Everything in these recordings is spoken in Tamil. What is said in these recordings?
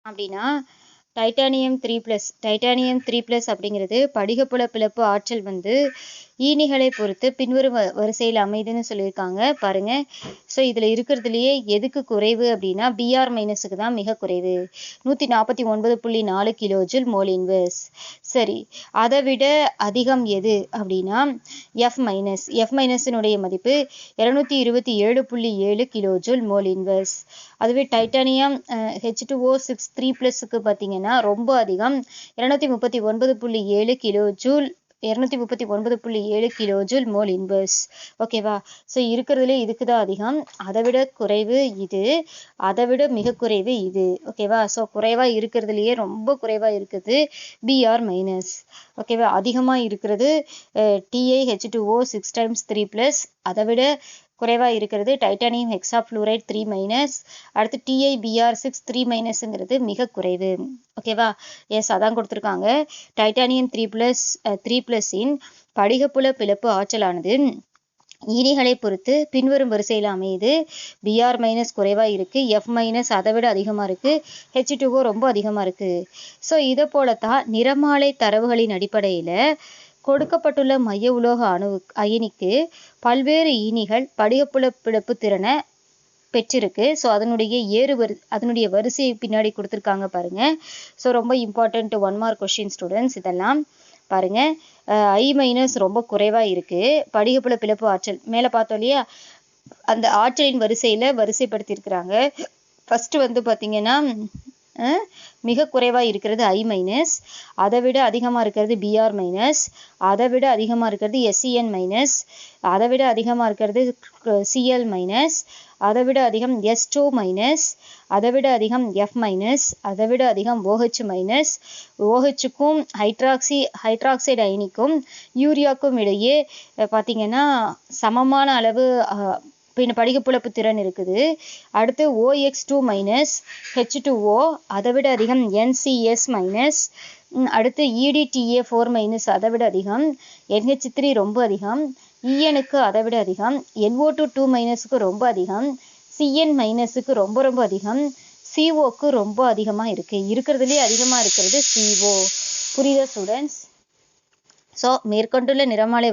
அப்படின்னா டைட்டானியம் 3+ அப்படிங்கிறது படிகப்புல பிளப்பு ஆற்றல் வந்து ஈனிகளை பொறுத்து பின்வரும் வரிசையில் அமைதுன்னு சொல்லியிருக்காங்க பாருங்க. ஸோ இதில் இருக்கிறதுலையே எதுக்கு குறைவு அப்படின்னா பிஆர் மைனஸுக்கு தான் மிக குறைவு, 149.4 கிலோஜூல் மோல் இன்வெர்ஸ். சரி, அதை விட அதிகம் எது அப்படின்னா எஃப் மைனஸினுடைய மதிப்பு 227.7 கிலோஜூல் மோல் இன்வெர்ஸ். அதுவே டைட்டானியம் H2O6 3+க்கு பார்த்தீங்கன்னா ரொம்ப அதிகம், 239.7 கிலோஜூல் மோல் இன்வெர்ஸ். ஓகேவா? ஸோ இருக்கிறதுல இதுக்கு தான் அதிகம், அதை விட குறைவு இது, அதை விட மிக குறைவு இது. ஓகேவா? ஸோ குறைவாக இருக்கிறதுலையே ரொம்ப குறைவாக இருக்குது பிஆர் மைனஸ். ஓகேவா? அதிகமாக இருக்கிறது TiH2O6 × 3+, அதை விட குறைவாக இருக்கிறது டைட்டானியம் ஹெக்ஸாஃப்ளூரைட் 3-. அடுத்து TiBr6 3-ங்கிறது மிக குறைவு. ஓகேவா? எஸ், அதான் கொடுத்துருக்காங்க. டைட்டானியம் 3+இன் படிகப்புல பிளப்பு ஆற்றலானது ஈனிகளை பொறுத்து பின்வரும் வரிசையில் அமையுது. பிஆர் மைனஸ் குறைவாக இருக்குது, எஃப் மைனஸ் அதை விட அதிகமாக இருக்குது, H2O ரொம்ப அதிகமாக இருக்குது. ஸோ இதை போலத்தான் நிறமாலை தரவுகளின் அடிப்படையில் கொடுக்கப்பட்டுள்ள மைய உலோக அயனிக்கு பல்வேறு ஈனிகள் படிகப்புல பிளப்பு திறனை பெற்றிருக்கு. ஸோ அதனுடைய வரிசையை பின்னாடி கொடுத்துருக்காங்க பாருங்க. ஸோ ரொம்ப இம்பார்ட்டன்ட் 1 மார்க் கொஸ்டின் ஸ்டூடெண்ட்ஸ். இதெல்லாம் பாருங்க. I- ரொம்ப குறைவா இருக்கு படிகப்புல பிளப்பு ஆற்றல். மேலே பார்த்தோம் இல்லையா, அந்த ஆற்றலின் வரிசைப்படுத்தி இருக்கிறாங்க. ஃபர்ஸ்ட் வந்து பார்த்தீங்கன்னா மிக குறைவா இருக்கிறது I-, அதை விட அதிகமாக இருக்கிறது Br-, அதை விட அதிகமாக இருக்கிறது SCN-, அதை விட அதிகமாக இருக்கிறது Cl-, அதை விட அதிகம் S2-, அதை விட அதிகம் F-, அதை விட அதிகம் OH-. OH-க்கும் ஹைட்ராக்சைடு அயனிக்கும் யூரியாக்கும் இடையே பார்த்தீங்கன்னா சமமான அளவு படிகப்புலப்பு திறன் இருக்குது. அடுத்து OX2-, H2O, அதை விட அதிகம் NCS-. அடுத்து EDTA4-, அதை விட அதிகம் NH3 ரொம்ப அதிகம், EN-க்கு அதை விட அதிகம், NO2-க்கு ரொம்ப அதிகம், CN-க்கு ரொம்ப ரொம்ப அதிகம், CO-க்கு ரொம்ப அதிகமாக இருக்கு. இருக்கிறதுலே அதிகமாக இருக்கிறது CO. புரியுதா ஸ்டூடெண்ட்ஸ்? ஸோ மேற்கொண்டுள்ள நிறமாலை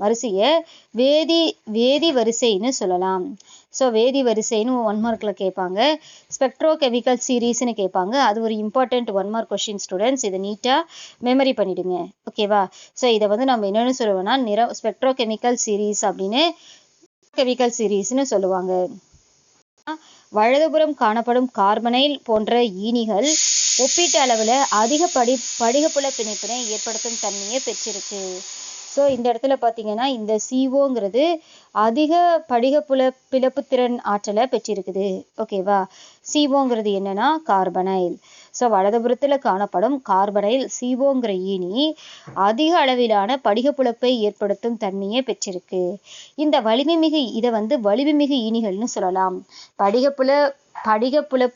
வரிசையை வேதி வரிசைன்னு சொல்லலாம். ஸோ வேதி வரிசைன்னு 1 மார்க்கில் கேட்பாங்க. ஸ்பெக்ட்ரோகெமிக்கல் சீரீஸ்ன்னு கேட்பாங்க. அது ஒரு இம்பார்ட்டன்ட் 1 மார்க் கொஸ்டின் ஸ்டூடெண்ட்ஸ். இதை நீட்டாக மெமரி பண்ணிடுங்க. ஓகேவா? ஸோ இதை வந்து நம்ம என்னென்னு சொல்லுவோம்னா ஸ்பெக்ட்ரோகெமிக்கல் சீரீஸ் அப்படின்னு கெமிக்கல் சீரீஸ்ன்னு சொல்லுவாங்க. வலதுபுறம் காணப்படும் கார்பனைல் போன்ற ஈனிகள் ஒப்பீட்டு அளவில் அதிக படிகப்புல பிணைப்பினை ஏற்படுத்தும் தன்மையை பெற்றிருக்கு. ஸோ இந்த இடத்துல பார்த்தீங்கன்னா இந்த CO-ங்கிறது அதிக படிகப்புல பிளப்புத்திறன் ஆற்றலை பெற்றிருக்குது. ஓகேவா? CO-ங்கிறது என்னன்னா கார்பனைல். ஸோ வலதுபுறத்தில் காணப்படும் கார்பனைல் CO-ங்கிற ஈனி அதிக அளவிலான படிகப்புலப்பை ஏற்படுத்தும் தன்மையை பெற்றிருக்கு. இந்த இதை வந்து வலிமைமிகு ஈனிகள்னு சொல்லலாம். படிகப்புல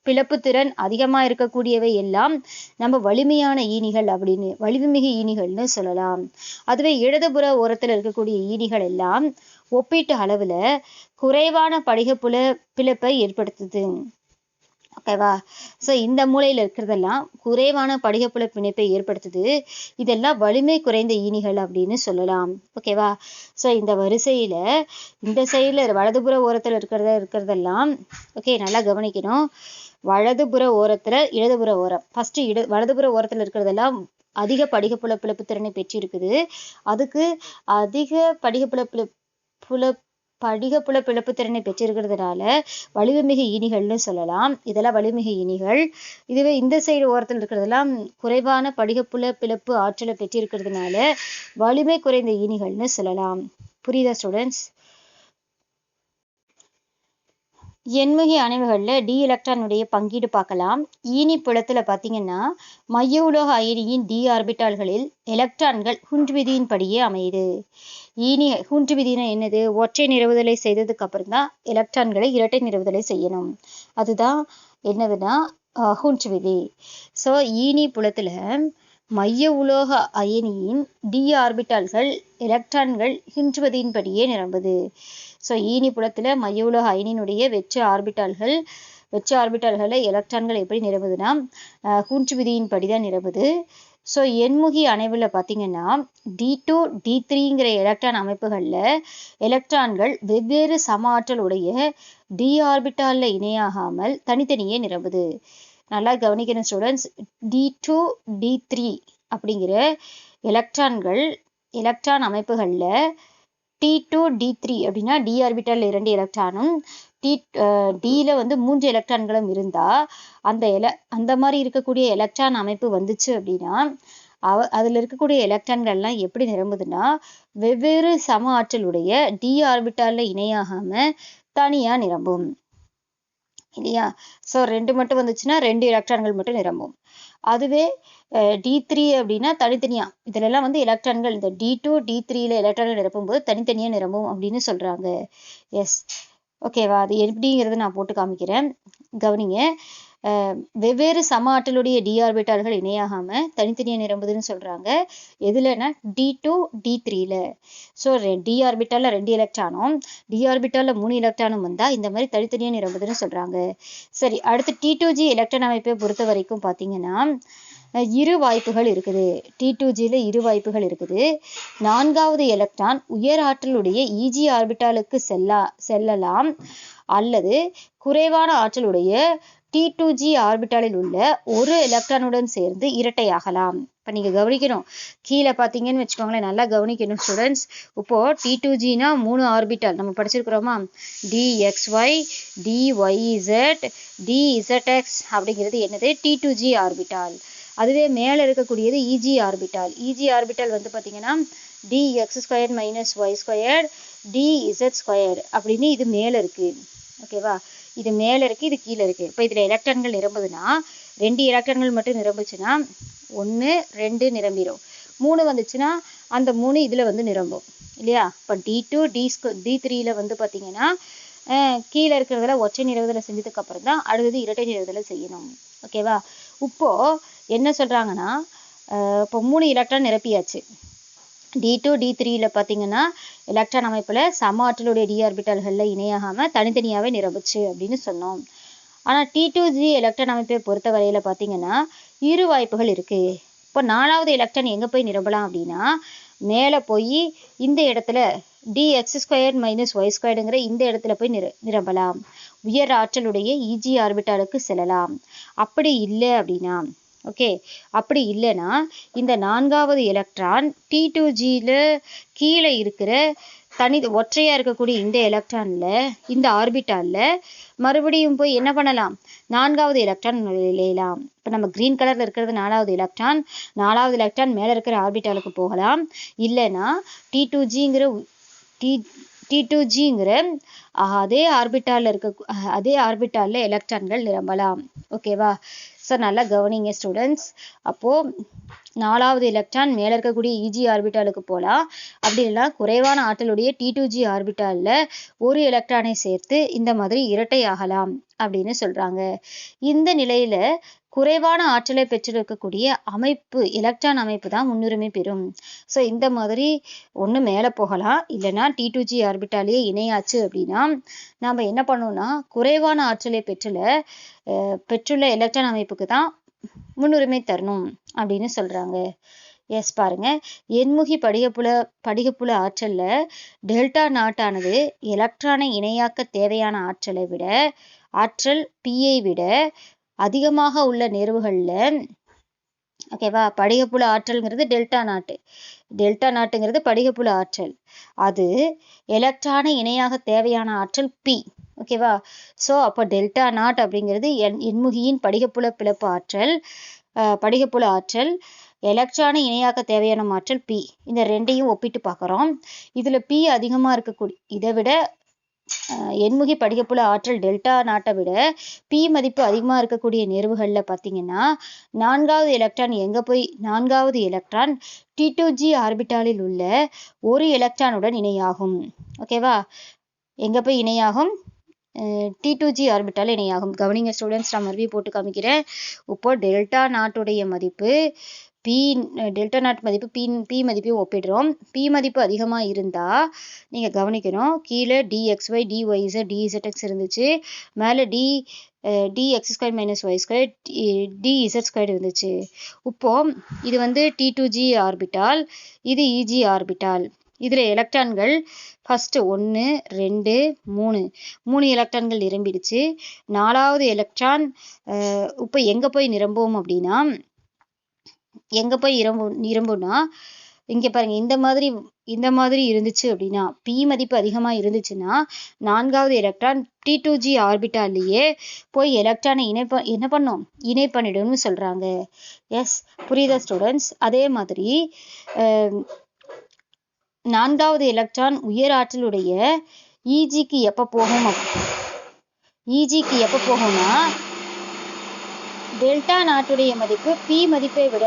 பிளப்புத்திறன் அதிகமாக இருக்கக்கூடியவை எல்லாம் நம்ம வலிமையான ஈனிகள் அப்படின்னு வலிமைமிகு ஈனிகள்னு சொல்லலாம். அதுவே இடதுபுற ஓரத்தில் இருக்கக்கூடிய ஈனிகள் எல்லாம் ஒப்பீட்டு அளவில் குறைவான படிகப்புல பிளப்பை ஏற்படுத்துது. ஓகேவா? ஸோ இந்த மூலையில் இருக்கிறதெல்லாம் குறைவான படிகப்புல பிணைப்பை ஏற்படுத்துது. இதெல்லாம் வலிமை குறைந்த ஈனிகள் அப்படின்னு சொல்லலாம். ஓகேவா? ஸோ இந்த வரிசையில் இந்த சைடில் வலதுபுற ஓரத்தில் இருக்கிறதெல்லாம் ஓகே நல்லா கவனிக்கணும். வலதுபுற ஓரத்தில் இடதுபுற ஓரம். ஃபர்ஸ்ட் வலதுபுற ஓரத்தில் இருக்கிறதெல்லாம் அதிக படிகப்புல பிளப்பு திறனை பெற்றிருக்குது. அதுக்கு அதிக படிகப்புல பிளப்பு திறனை பெற்றிருக்கிறதுனால வலிமைமிகு ஈனிகள்னு சொல்லலாம். இதெல்லாம் வலிமைமிகு ஈனிகள். இதுவே இந்த சைடு ஓரத்தில் இருக்கிறதெல்லாம் குறைவான படிகப்புல பிளப்பு ஆற்றலை பெற்றிருக்கிறதுனால வலிமை குறைந்த ஈனிகள்னு சொல்லலாம். புரியுதா ஸ்டூடெண்ட்ஸ்? எண்முகி அணைவுகளில் டி எலக்ட்ரானுடைய பங்கீடு பார்க்கலாம். ஈனி புலத்தில் பார்த்தீங்கன்னா மைய உலோக அயனியின் டி ஆர்பிட்டால்களில் எலக்ட்ரான்கள் ஹுண்ட் விதியின்படியே அமையுது. ஹுண்ட் விதினா என்னது? ஒற்றை நிரவுதலை செய்ததுக்கு அப்புறம் தான் எலக்ட்ரான்களை இரட்டை நிரவுதலை செய்யணும். அதுதான் என்னதுன்னா ஹுண்ட் விதி. ஸோ ஈனி புலத்தில் மைய உலோக அயனியின் டி ஆர்பிட்டால்கள் எலக்ட்ரான்கள் ஹுண்ட் விதியின்படியே நிரம்புது. ஸோ ஈனி புலத்தில் மைய உலோக அயனியினுடைய வெற்று ஆர்பிட்டால்கள் வெற்று ஆர்பிட்டால்களில் எலக்ட்ரான்கள் எப்படி நிரம்புதுன்னா கூற்று விதியின் படிதான் நிரம்புது. ஸோ எண்முகி அணைவில் பார்த்தீங்கன்னா D2 D3ங்கிற எலக்ட்ரான் அமைப்புகளில் எலக்ட்ரான்கள் வெவ்வேறு சம ஆற்றல் உடைய டி ஆர்பிட்டாலில் இணையாகாமல் தனித்தனியே நிரம்புது. நல்லா கவனிக்கணும் ஸ்டூடெண்ட்ஸ். D2 D3 அப்படிங்கிற எலக்ட்ரான் அமைப்புகளில் T2 D3 அப்படின்னா டி ஆர்பிட்டால் 2 எலக்ட்ரானும் டியில் 3 எலக்ட்ரான்களும் இருந்தால் அந்த மாதிரி இருக்கக்கூடிய எலக்ட்ரான் அமைப்பு வந்துச்சு அப்படின்னா அதில் இருக்கக்கூடிய எலக்ட்ரான்கள்லாம் எப்படி நிரம்புதுன்னா வெவ்வேறு சம ஆற்றலுடைய டி ஆர்பிட்டாலில் இணையாகாமல் தனியாக நிரம்பும் இல்லையா. ஸோ 2 மட்டும் வந்துச்சுன்னா 2 எலக்ட்ரான்கள் மட்டும் நிரம்பும். அதுவே D3 அப்படின்னா தனித்தனியாக இதிலெல்லாம் எலக்ட்ரான்கள் இந்த D2 D3ல எலக்ட்ரான்கள் நிரப்பும்போது தனித்தனியாக நிரம்பும் அப்படின்னு சொல்கிறாங்க. எஸ், ஓகேவா. அது எப்படிங்கிறது நான் போட்டு காமிக்கிறேன், கவனிங்க. வெவ்வேறு சம ஆற்றலுடைய டி ஆர்பிட்டால்கள் இணையாகாமல் தனித்தனியாக நிரம்புதுன்னு சொல்கிறாங்க. எதுலன்னா D2 D3ல. ஸோ டி ஆர்பிட்டாலில் 2 எலக்ட்ரானும் டி ஆர்பிட்டாலில் 3 எலக்ட்ரானும் வந்தால் இந்த மாதிரி தனித்தனியாக நிரம்புதுன்னு சொல்கிறாங்க. சரி, அடுத்து T2G எலக்ட்ரான் அமைப்பை பொறுத்த வரைக்கும் பார்த்தீங்கன்னா இரு வாய்ப்புகள் இருக்குது. T2Gல இரு வாய்ப்புகள் இருக்குது. 4வது எலக்ட்ரான் உயர் ஆற்றலுடைய EG ஆர்பிட்டாலுக்கு செல்லலாம் அல்லது குறைவான ஆற்றலுடைய T2G ஆர்பிட்டாலில் உள்ள ஒரு எலக்ட்ரானுடன் சேர்ந்து இரட்டையாகலாம். இப்போ நீங்கள் கவனிக்கணும், கீழே பார்த்தீங்கன்னு வச்சுக்கோங்களேன், நல்லா கவனிக்கணும் ஸ்டூடெண்ட்ஸ். இப்போது T2Gனா 3 ஆர்பிட்டால் நம்ம படிச்சிருக்கிறோமா, DXY DYZ DZX அப்படிங்கிறது என்னது, T2G ஆர்பிட்டால். அதுவே மேலே இருக்கக்கூடியது EG ஆர்பிட்டால். EG ஆர்பிட்டால் பார்த்தீங்கன்னா DX² - Y² DZ² அப்படின்னு இது மேலே இருக்குது. ஓகேவா, இது மேலே இருக்குது, இது கீழே இருக்குது. இப்போ இதில் எலக்ட்ரான்கள் நிரம்புதுன்னா 2 எலக்ட்ரான்கள் மட்டும் நிரம்புச்சுன்னா 1 2 நிரம்பிடும். 3 வந்துச்சுன்னா அந்த 3 இதில் நிரம்பும் இல்லையா. இப்போ D2 D3ல பார்த்தீங்கன்னா கீழே இருக்கிறதுல ஒற்றை நிரவுதலை செஞ்சதுக்கு அப்புறம் தான் அடுத்தது இரட்டை நிரவுதலை செய்யணும். ஓகேவா. இப்போ என்ன சொல்கிறாங்கன்னா இப்போ 3 எலக்ட்ரான் நிரப்பியாச்சு. D2 D3ல பார்த்தீங்கன்னா எலக்ட்ரான் அமைப்பில் சம ஆற்றலுடைய டி ஆர்பிட்டால்களில் இணையாகாமல் தனித்தனியாகவே நிரம்புச்சு அப்படின்னு சொன்னோம். ஆனால் T2G எலக்ட்ரான் அமைப்பை பொறுத்த வரையில் பார்த்தீங்கன்னா இரு வாய்ப்புகள் இருக்குது. இப்போ 4வது எலக்ட்ரான் எங்கே போய் நிரம்பலாம் அப்படின்னா மேலே போய் இந்த இடத்துல DX² - Y²ங்கிற இந்த இடத்துல போய் நிரம்பலாம். உயர் ஆற்றலுடைய EG ஆர்பிட்டாலுக்கு செல்லலாம். அப்படி இல்லை அப்படின்னா அப்படி இல்லைன்னா இந்த 4வது எலக்ட்ரான் T2Gல கீழே இருக்கிற ஒற்றையா இருக்கக்கூடிய இந்த எலக்ட்ரான்ல இந்த ஆர்பிட்டால்ல மறுபடியும் போய் என்ன பண்ணலாம், 4வது எலக்ட்ரான் நுழையலாம். இப்போ நம்ம கிரீன் கலர்ல இருக்கிறது 4வது எலக்ட்ரான். 4வது எலக்ட்ரான் மேலே இருக்கிற ஆர்பிட்டாலுக்கு போகலாம். இல்லைன்னா T2Gங்கிற அதே ஆர்பிட்டாலில் எலக்ட்ரான்கள் நிரம்பலாம். ஓகேவா. ஸோ நல்லா கவனிங்க ஸ்டூடெண்ட்ஸ். அப்போது 4வது எலக்ட்ரான் மேலே இருக்கக்கூடிய EG ஆர்பிட்டாலுக்கு போகலாம். அப்படி இல்லைனா குறைவான ஆற்றலுடைய T2G ஆர்பிட்டாலில் ஒரு எலக்ட்ரானை சேர்த்து இந்த மாதிரி இரட்டை ஆகலாம் அப்படின்னு சொல்கிறாங்க. இந்த நிலையில் குறைவான ஆற்றலை பெற்றிருக்கக்கூடிய அமைப்பு எலக்ட்ரான் அமைப்பு தான் முன்னுரிமை பெறும். ஸோ இந்த மாதிரி ஒன்று மேலே போகலாம், இல்லைன்னா T2G ஆர்பிட்டாலேயே இணையாச்சு அப்படின்னா நாம் என்ன பண்ணோம்னா குறைவான ஆற்றலை பெற்றுள்ள எலக்ட்ரான் அமைப்புக்கு தான் முன்னுரிமை தரணும் அப்படின்னு சொல்கிறாங்க. எஸ், பாருங்க, எண்முகி படிகப்புல ஆற்றல்ல டெல்டா நாட்டானது எலக்ட்ரானை இணையாக்க தேவையான ஆற்றல் Pயை விட அதிகமாக உள்ள நேர்வுகளில் ஓகேவா. படிகப்புல ஆற்றல்ங்கிறது டெல்டா நாட்டுங்கிறது படிகப்புல ஆற்றல். அது எலக்ட்ரானை இணையாக தேவையான ஆற்றல் P. ஓகேவா. ஸோ அப்போ டெல்டா நாட் அப்படிங்கிறது எண்முகியின் படிகப்புல ஆற்றல், எலக்ட்ரானை இணையாக்க தேவையான ஆற்றல் P. இந்த ரெண்டையும் ஒப்பிட்டு பார்க்குறோம். இதில் P அதிகமாக இருக்கக்கூடிய இதை விட எண்முகி படிகப்புல ஆற்றல் டெல்டா நாட்டை விட P மதிப்பு அதிகமாக இருக்கக்கூடிய நேர்வுகளில் பார்த்தீங்கன்னா 4வது எலக்ட்ரான் T2G ஆர்பிட்டாலில் உள்ள ஒரு எலக்ட்ரானுடன் இணையாகும். ஓகேவா. எங்கே போய் இணையாகும், T2G ஆர்பிட்டால் இணையாகும். கவனிங்க ஸ்டூடெண்ட்ஸ், நான் மறுபடியும் போட்டு காமிக்கிறேன். இப்போ டெல்டா நாட்டுடைய மதிப்பு டெல்டா நாட் மதிப்பு P மதிப்பையும் ஒப்பிடுறோம். P மதிப்பு அதிகமாக இருந்தால் நீங்கள் கவனிக்கணும், கீழே DXY DYZ DZX இருந்துச்சு, மேலே dx² - y² dz² இருந்துச்சு. இப்போ இது வந்து T2g ஆர்பிட்டால், இது Eg ஆர்பிட்டால். இதில் எலக்ட்ரான்கள் ஃபஸ்ட்டு 1 2 3 எலக்ட்ரான்கள் நிரம்பிடுச்சு. 4வது எலக்ட்ரான் இப்போ எங்கே போய் நிரம்பும் அப்படின்னா, எங்கே போய் நிரம்பும்னா இங்கே பாருங்க, இந்த மாதிரி இருந்துச்சு அப்படின்னா, P மதிப்பு அதிகமாக இருந்துச்சுன்னா 4வது எலக்ட்ரான் T2g ஆர்பிட்டாலேயே போய் எலக்ட்ரானை என்ன பண்ணும், இணை பண்ணிடும்னு சொல்கிறாங்க. எஸ், புரியுதா ஸ்டூடெண்ட்ஸ்? அதே மாதிரி 4வது எலக்ட்ரான் உயர் ஆற்றலுடைய EGக்கு எப்போ போகும்? EGக்கு எப்போ போகும்னா, டெல்டா நாட்டுடைய மதிப்பு P மதிப்பை விட,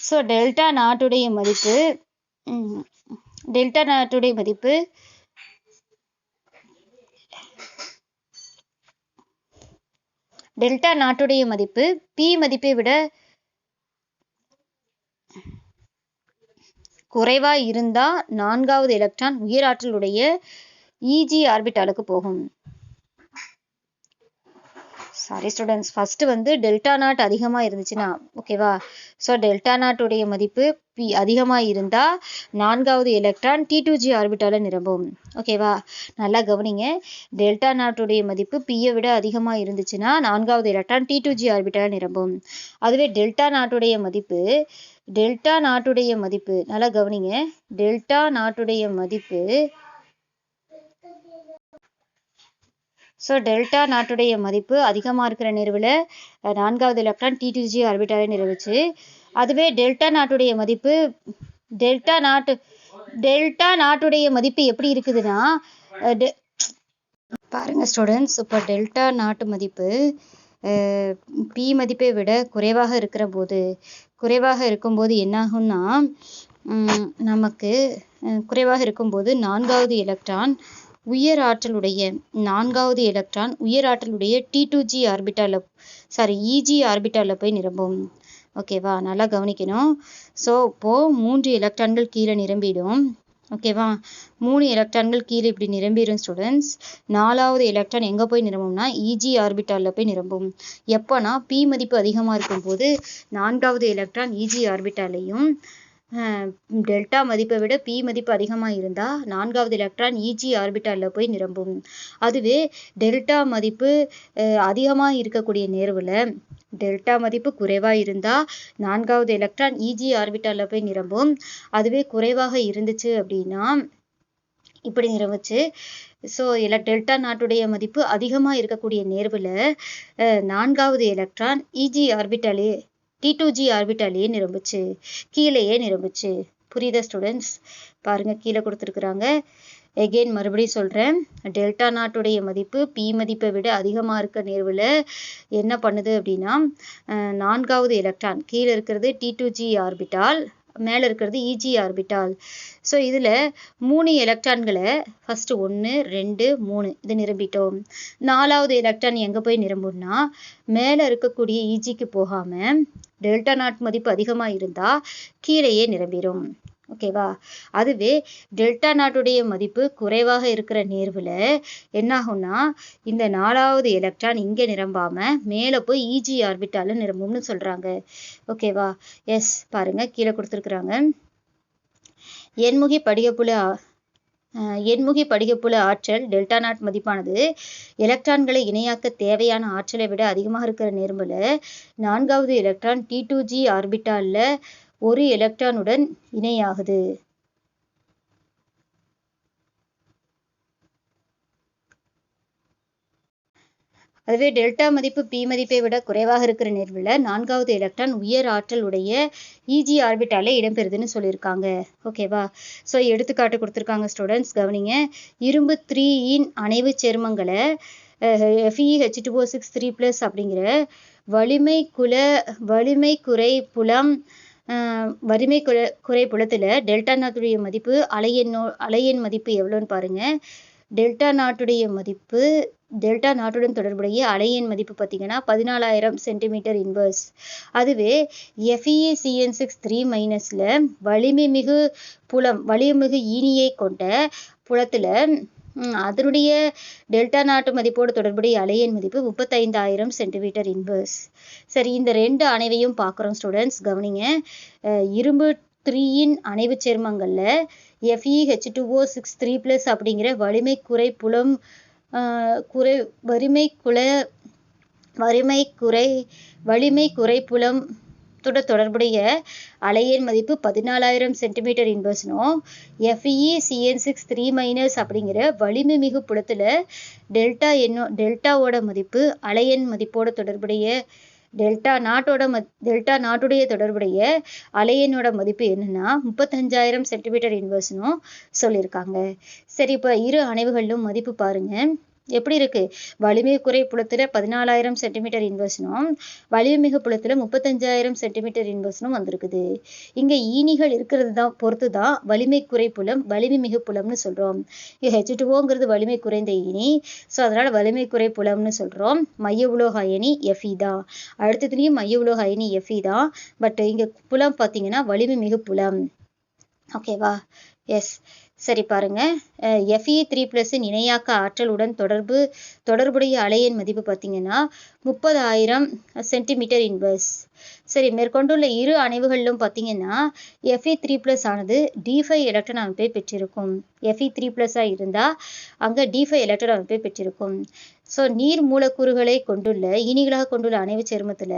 ஸோ டெல்டா நாட்டுடைய மதிப்பு P மதிப்பை விட குறைவா இருந்தா 4வது எலக்ட்ரான் உயர் ஆற்றலுடைய EG ஆர்பிட்டாலுக்கு போகும். சாரி ஸ்டூடெண்ட்ஸ், ஃபர்ஸ்ட் வந்து டெல்டா நாட் அதிகமாக இருந்துச்சுன்னா, ஓகேவா? ஸோ டெல்டா நாட்டுடைய மதிப்பு P அதிகமாக இருந்தால் 4வது எலக்ட்ரான் T2g ஆர்பிட்டாலில் நிரம்பும். ஓகேவா? நல்லா கவனிங்க. டெல்டா நாட்டுடைய மதிப்பு Pயை விட அதிகமாக இருந்துச்சுன்னா 4வது எலக்ட்ரான் T2g ஆர்பிட்டாலில் நிரம்பும். அதுவே டெல்டா நாட்டுடைய மதிப்பு நல்லா கவனிங்க. டெல்டா நாட்டுடைய மதிப்பு, ஸோ டெல்டா நாட்டுடைய மதிப்பு அதிகமாக இருக்கிற நேர்வில் 4வது எலக்ட்ரான் T2g ஆர்பிட்டாலை நிரம்பிச்சு. அதுவே டெல்டா நாட்டுடைய மதிப்பு எப்படி இருக்குதுன்னா, பாருங்க ஸ்டூடெண்ட்ஸ், இப்போ டெல்டா நாட்டு மதிப்பு P மதிப்பை விட குறைவாக இருக்கும்போது என்னாகும்னா, நமக்கு குறைவாக இருக்கும்போது 4வது எலக்ட்ரான் உயர் ஆற்றலுடைய T2g ஆர்பிட்டாலில் EG ஆர்பிட்டாலில் போய் நிரம்பும். ஓகேவா? நல்லா கவனிக்கணும். ஸோ இப்போது 3 எலக்ட்ரான்கள் கீழே நிரம்பிடும். ஓகேவா? 3 எலக்ட்ரான்கள் கீழே இப்படி நிரம்பிடும் ஸ்டூடெண்ட்ஸ். 4வது எலக்ட்ரான் எங்கே போய் நிரம்பும்னா EG ஆர்பிட்டாலில் போய் நிரம்பும். எப்போனா P மதிப்பு அதிகமாக இருக்கும்போது 4வது எலக்ட்ரான் EG ஆர்பிட்டாலையும், டெல்டா மதிப்பை விட P மதிப்பு அதிகமாக இருந்தால் 4வது எலக்ட்ரான் EG ஆர்பிட்டாலில் போய் நிரம்பும். அதுவே டெல்டா மதிப்பு அதிகமாக இருக்கக்கூடிய நேர்வில் டெல்டா மதிப்பு குறைவாக இருந்தால் 4வது எலக்ட்ரான் EG ஆர்பிட்டாலில் போய் நிரம்பும். அதுவே குறைவாக இருந்துச்சு அப்படின்னா இப்படி நிரம்பிச்சு. ஸோ டெல்டா நாட்டுடைய மதிப்பு அதிகமாக இருக்கக்கூடிய நேர்வில் 4வது எலக்ட்ரான் EG ஆர்பிட்டாலே T2g ஆர்பிட்டாலேயே கீழேயே நிரம்புச்சு. புரியுதா ஸ்டூடெண்ட்ஸ்? பாருங்க, கீழே கொடுத்துருக்குறாங்க. எகெயின் மறுபடியும் சொல்கிறேன். டெல்டா நாட்டுடைய மதிப்பு P மதிப்பை விட அதிகமாக இருக்க நேர்வில் என்ன பண்ணுது அப்படின்னா, 4வது எலக்ட்ரான் கீழே இருக்கிறது T2g ஆர்பிட்டால், மேலே இருக்கிறது EG ஆர்பிட்டால். ஸோ இதில் 3 எலக்ட்ரான்களை ஃபஸ்ட்டு 1 2 3 இது நிரம்பிட்டோம். 4வது எலக்ட்ரான் எங்கே போய் நிரம்பும்னா, மேலே இருக்கக்கூடிய EGக்கு போகாமல் டெல்டா நாட் மதிப்பு அதிகமாக இருந்தால் கீழேயே நிரம்பிடும். ஓகேவா? அதுவே டெல்டா நாட்டுடைய மதிப்பு குறைவாக இருக்கிற நேர்வில் என்னாகும்னா, இந்த 4வது எலக்ட்ரான் இங்கே நிரம்பாமல் மேலே போய் EG ஆர்பிட்டாலில் நிரம்பும்னு சொல்கிறாங்க. ஓகேவா? எஸ், பாருங்க கீழே கொடுத்துருக்குறாங்க. எண்முகி படிகப்புல ஆற்றல் டெல்டா நாட் மதிப்பானது எலக்ட்ரான்களை இணையாக்க தேவையான ஆற்றலை விட அதிகமாக இருக்கிற நேர்வில் 4வது எலக்ட்ரான் T2g ஆர்பிட்டாலில் ஒரு எலக்ட்ரானுடன் இணையாகுது. அதுவே டெல்டா மதிப்பு P மதிப்பை விட குறைவாக இருக்கிற நேர்வில் 4வது எலக்ட்ரான் உயர் ஆற்றல் உடைய EG ஆர்பிட்டாலே இடம்பெறுதுன்னு சொல்லியிருக்காங்க. ஓகேவா? ஸோ எடுத்துக்காட்டு கொடுத்துருக்காங்க ஸ்டூடெண்ட்ஸ், கவனிங்க. இரும்பு 3 அணைவு சேர்மங்களை FeH2O6 3+ அப்படிங்கிற வலிமை குறை புலத்தில் டெல்டா நாட்டுடைய மதிப்பு அலையெண் மதிப்பு எவ்வளோன்னு பாருங்க. டெல்டா நாட்டுடன் தொடர்புடைய அலையெண் மதிப்பு பார்த்தீங்கன்னா 14,000 சென்டிமீட்டர் இன்வர்ஸ். அதுவே FeCN6 3- வலிமைமிகு ஈனியை கொண்ட புலத்தில் அதனுடைய டெல்டா நாட்டு மதிப்போடு தொடர்புடைய அலையின் மதிப்பு 35,000 சென்டிமீட்டர் இன்வர்ஸ். சரி, இந்த ரெண்டு அணைவையும் பார்க்குறோம் ஸ்டூடெண்ட்ஸ், கவனிங்க. இரும்பு 3 அணைவு சேர்மங்கள்ல FeH2O6 3+ அப்படிங்கிற வலிமை குறை புலம் வலிமை குறை புலம் தொடர்புடைய அலையின் மதிப்பு 14,000 சென்டிமீட்டர் இன்வர்ஸ்னும், FeCN6 3- அப்படிங்கிற வலிமை மிகு புலத்துல டெல்டாவோட மதிப்பு அலையின் மதிப்போட தொடர்புடைய டெல்டா நாட்டுடைய தொடர்புடைய அலையனோட மதிப்பு என்னன்னா 35,000 சென்டிமீட்டர் இன்வர்ஸ்னும் சொல்லியிருக்காங்க. சரி, இப்போ இரு அணைவுகளிலும் மதிப்பு பாருங்க எப்படி இருக்கு. வலிமை குறை புலத்துல 14,000 சென்டிமீட்டர் இன்வர்ஸ்னும் வலிமை மிகு புலத்துல 35,000 சென்டிமீட்டர் இன்வர்ஸ்னும் வந்திருக்குது. இங்க ஈனிகள் இருக்கிறது தான் பொறுத்து தான் வலிமை குறை புலம் வலிமை மிகு புலம்னு சொல்றோம். H2Oங்கிறது வலிமை குறைந்த ஈனி, ஸோ அதனால வலிமை குறை புலம்னு சொல்றோம். மைய உலோக அயனி Fe தான். அடுத்ததுலயும் மைய உலோக அயனி Fe தான். பட் இங்க புலம் பார்த்தீங்கன்னா வலிமை மிகு புலம். ஓகேவா? எஸ். சரி பாருங்க, Fe3+ இணையாக்க ஆற்றலுடன் தொடர்புடைய அலையின் மதிப்பு பார்த்தீங்கன்னா 30,000 சென்டிமீட்டர் இன்வர்ஸ். சரி, மேற்கொண்டுள்ள இரு அணைவுகளிலும் பார்த்தீங்கன்னா Fe3+ ஆனது D5 எலக்ட்ரான் அமைப்பை பெற்றிருக்கும். Fe3+ இருந்தா அங்க D5 எலக்ட்ரான் அமைப்பை பெற்றிருக்கும். ஸோ நீர் மூலக்கூறுகளை ஈனிகளாக கொண்டுள்ள அணைவு சேர்மத்துல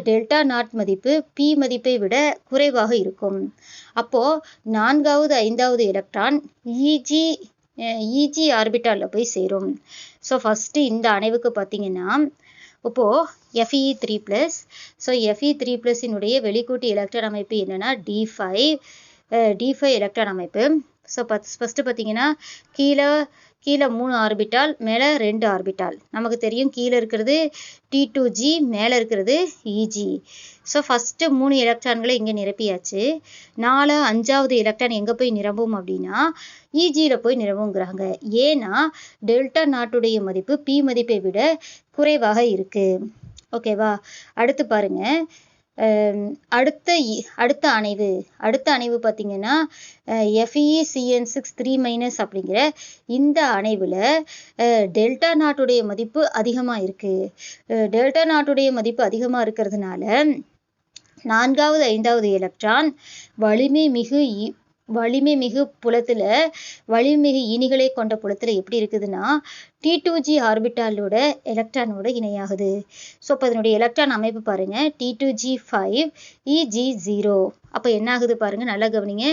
டெல்டா நாட் மதிப்பு P மதிப்பை விட குறைவாக இருக்கும். அப்போ 4வது 5வது எலக்ட்ரான் EG ஆர்பிட்டால்ல போய் சேரும். ஸோ ஃபர்ஸ்ட் இந்த அணைவுக்கு பார்த்தீங்கன்னா இப்போ Fe3+, ஸோ Fe3+னுடைய வெளிக்கூட்டு எலக்ட்ரான் அமைப்பு என்னன்னா D5 எலக்ட்ரான் அமைப்பு. ஸோ ஃபர்ஸ்ட் பார்த்தீங்கன்னா கீழே 3 ஆர்பிட்டால், மேலே 2 ஆர்பிட்டால். நமக்கு தெரியும் கீழே இருக்கிறது T2G, மேலே இருக்கிறது EG. ஸோ ஃபஸ்ட்டு 3 எலக்ட்ரான்களை இங்கே நிரப்பியாச்சு. 5வது எலக்ட்ரான் எங்கே போய் நிரம்பும் அப்படின்னா EGயில் போய் நிரம்புங்கிறாங்க. ஏன்னா டெல்டா நாட்டுடைய மதிப்பு P மதிப்பை விட குறைவாக இருக்கு. ஓகேவா? அடுத்து பாருங்க, அடுத்த அணைவு பார்த்தீங்கன்னா FeCN6 3- அப்படிங்கிற இந்த அணைவுல டெல்டா நாட்டுடைய மதிப்பு அதிகமா இருக்கு. டெல்டா நாட்டுடைய மதிப்பு அதிகமா இருக்கிறதுனால 4வது 5வது எலக்ட்ரான் வலிமை மிகு புலத்துல வலிமை மிகு ஈனிகளை கொண்ட புலத்துல எப்படி இருக்குதுன்னா T2G ஆர்பிட்டாலோட எலக்ட்ரானோட இணையாகுது. ஸோ இப்போ அதனுடைய எலக்ட்ரான் அமைப்பு பாருங்க, T2G5 EG0. அப்போ என்ன ஆகுது பாருங்க, நல்லா கவனிங்க.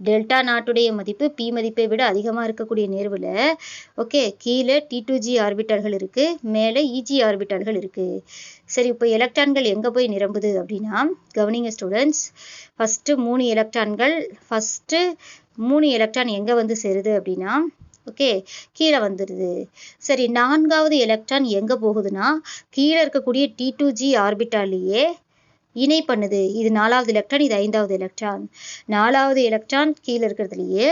டெல்டா நாட்டுடைய மதிப்பு P மதிப்பை விட அதிகமாக இருக்கக்கூடிய நேர்வுல கீழே T2G ஆர்பிட்டால்கள் இருக்கு, மேலே EG ஆர்பிட்டால்கள் இருக்கு. சரி, இப்போ எலக்ட்ரான்கள் எங்க போய் நிரம்புது அப்படின்னா கவனிங்க ஸ்டூடெண்ட்ஸ். ஃபர்ஸ்ட் 3 எலக்ட்ரான் எங்க வந்து சேருது அப்படின்னா கீழே வந்துடுது. சரி, 4வது எலக்ட்ரான் எங்க போகுதுன்னா கீழே இருக்கக்கூடிய T2G ஆர்பிட்டாலேயே இணை பண்ணுது. இது 4வது எலக்ட்ரான், இது 5வது எலக்ட்ரான். 4வது எலக்ட்ரான் கீழே இருக்கிறதுலையே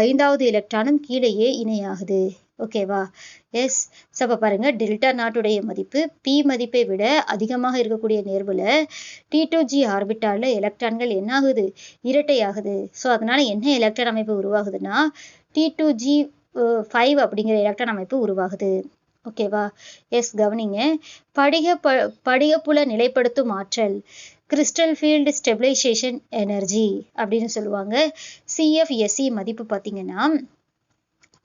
5வது எலக்ட்ரானும் கீழேயே இணையாகுது. ஓகேவா? எஸ். அப்ப பாருங்க, டெல்டா நாட்டுடைய மதிப்பு P மதிப்பை விட அதிகமாக இருக்கக்கூடிய நேர்வுல T2G ஆர்பிட்டால்ல எலக்ட்ரான்கள் என்ன ஆகுது? இரட்டையாகுது. ஸோ அதனால என்ன எலக்ட்ரான் அமைப்பு உருவாகுதுன்னா T2G5 அப்படிங்கிற எலக்ட்ரான் அமைப்பு உருவாகுது. ஓகேவா? எஸ், கவனிங்க. படிகப்புல நிலைப்படுத்தும் ஆற்றல், கிறிஸ்டல் ஃபீல்டு ஸ்டெபிலைசேஷன் எனர்ஜி அப்படின்னு சொல்லுவாங்க. CFSE மதிப்பு பார்த்தீங்கன்னா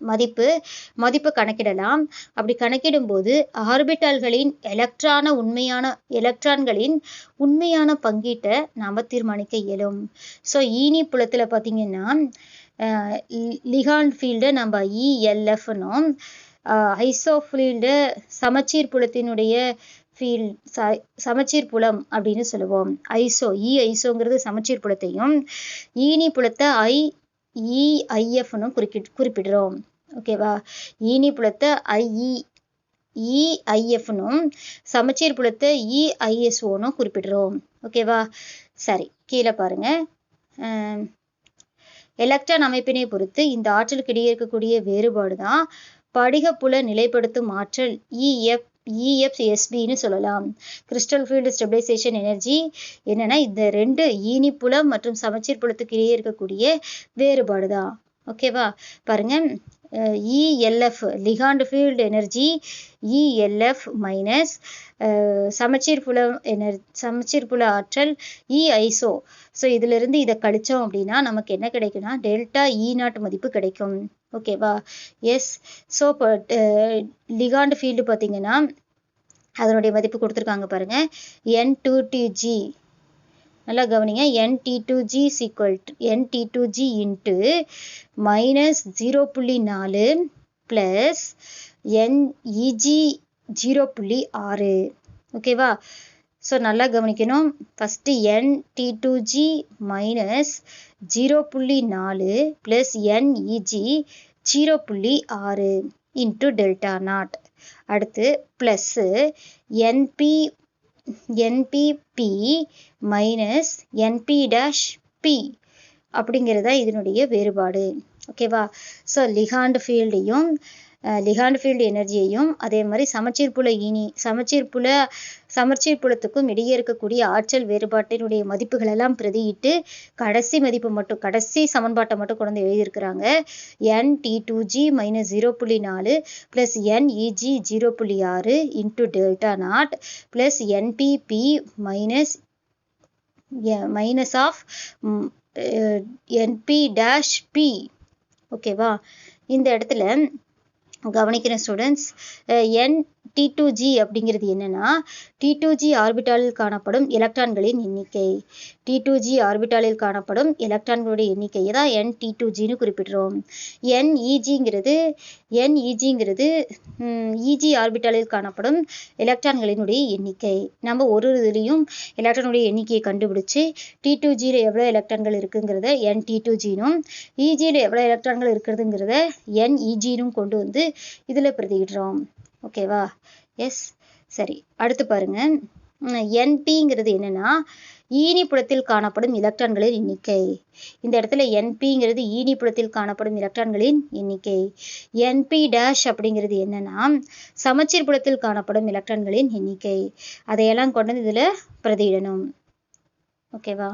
மதிப்பு கணக்கிடலாம். அப்படி கணக்கிடும் போது ஆர்பிட்டால்களின் எலக்ட்ரான்களின் உண்மையான பங்கீட்டை நாம தீர்மானிக்க இயலும். ஸோ ஈனி புலத்துல பார்த்தீங்கன்னா லிகாண்ட் ஃபீல்டை நம்ம ELFனும், ஐசோஃபீல்டு சமச்சீர் புலத்தினுடைய சமச்சீர் புலம் அப்படின்னு சொல்லுவோம். ஐசோங்கிறது சமச்சீர் புலத்தையும், ஈனி புலத்தை IEIFனும் குறிப்பிடுறோம். ஓகேவா? ஈனி புலத்தை IEIFனும் சமச்சீர் புலத்தை EISOனும் குறிப்பிடுறோம். ஓகேவா? சரி, கீழே பாருங்க. எலக்ட்ரான் அமைப்பினை பொறுத்து இந்த ஆற்றலுக்கு இடையே இருக்கக்கூடிய வேறுபாடு தான் படிகப்புல நிலைப்படுத்தும் ஆற்றல் EFSBன்னு சொல்லலாம். கிறிஸ்டல் ஃபீல்டு ஸ்டெபிலைசேஷன் எனர்ஜி என்னன்னா இந்த 2 ஈனி புலம் மற்றும் சமச்சீர் புலத்துக்கு இடையே இருக்கக்கூடிய வேறுபாடு தான். ஓகேவா? பாருங்க, ELF ligand field energy ELF minus சமச்சீர் புல ஆற்றல் E ஐசோ. ஸோ இதிலிருந்து இதை கழிச்சோம் அப்படின்னா நமக்கு என்ன கிடைக்கும்னா டெல்டா E0 மதிப்பு கிடைக்கும். ஓகேவா? எஸ். ஸோ இப்போ லிகாண்ட் ஃபீல்டு பார்த்தீங்கன்னா அதனுடைய மதிப்பு கொடுத்துருக்காங்க பாருங்க, N2Tg. நல்லா கவனிங்க, N2T into minus 0.4 plus NEG 0.6. ஓகேவா? ஸோ நல்லா கவனிக்கணும். First N2T minus 0.4 plus NEG 0.6 into delta not. அடுத்து ப்ளஸ்ஸு NPP மைனஸ் NP' அப்படிங்கிறதா இதனுடைய வேறுபாடு. ஓகேவா? ஸோ லிகாண்ட் ஃபீல்டு எனர்ஜியையும் அதே மாதிரி சமச்சீர் புலத்துக்கும் இடையே இருக்கக்கூடிய ஆற்றல் வேறுபாட்டினுடைய மதிப்புகள் எல்லாம் பிரதியிட்டு கடைசி சமன்பாட்டை மட்டும் கொண்டு எழுதியிருக்கிறாங்க. N2T minus 0.4 plus NEG 0.6 into delta not plus NPP minus of NP'. ஓகேவா? இந்த இடத்துல கவனிக்கிற ஸ்டூடெண்ட்ஸ், N2T அப்படிங்கிறது என்னன்னா T2G ஆர்பிட்டாலில் காணப்படும் எலக்ட்ரான்களின் எண்ணிக்கை. T2G ஆர்பிட்டாலில் காணப்படும் எலக்ட்ரான்களுடைய எண்ணிக்கையை தான் N2Tன்னு குறிப்பிடுறோம். NEGங்கிறது EG ஆர்பிட்டாலில் காணப்படும் எலக்ட்ரான்களினுடைய எண்ணிக்கை. நம்ம ஒரு இதுலேயும் எலக்ட்ரானுடைய எண்ணிக்கையை கண்டுபிடிச்சு T2Gயில் எவ்வளோ எலக்ட்ரான்கள் இருக்குங்கிறத N2Tனும் EGயில் எவ்வளோ எலக்ட்ரான்கள் இருக்கிறதுங்கிறத NEGனும் கொண்டு வந்து இதில் பிரதியிடுறோம். ஓகேவா? எஸ். சரி, அடுத்து பாருங்க, NPங்கிறது என்னன்னா ஈனி புலத்தில் காணப்படும் எலக்ட்ரான்களின் எண்ணிக்கை. இந்த இடத்துல NPங்கிறது ஈனி புலத்தில் காணப்படும் எலக்ட்ரான்களின் எண்ணிக்கை. NP' அப்படிங்கிறது என்னன்னா சமச்சீர் புலத்தில் காணப்படும் எலக்ட்ரான்களின் எண்ணிக்கை. அதையெல்லாம் கொண்டு வந்து இதில் பிரதியிடணும். ஓகேவா?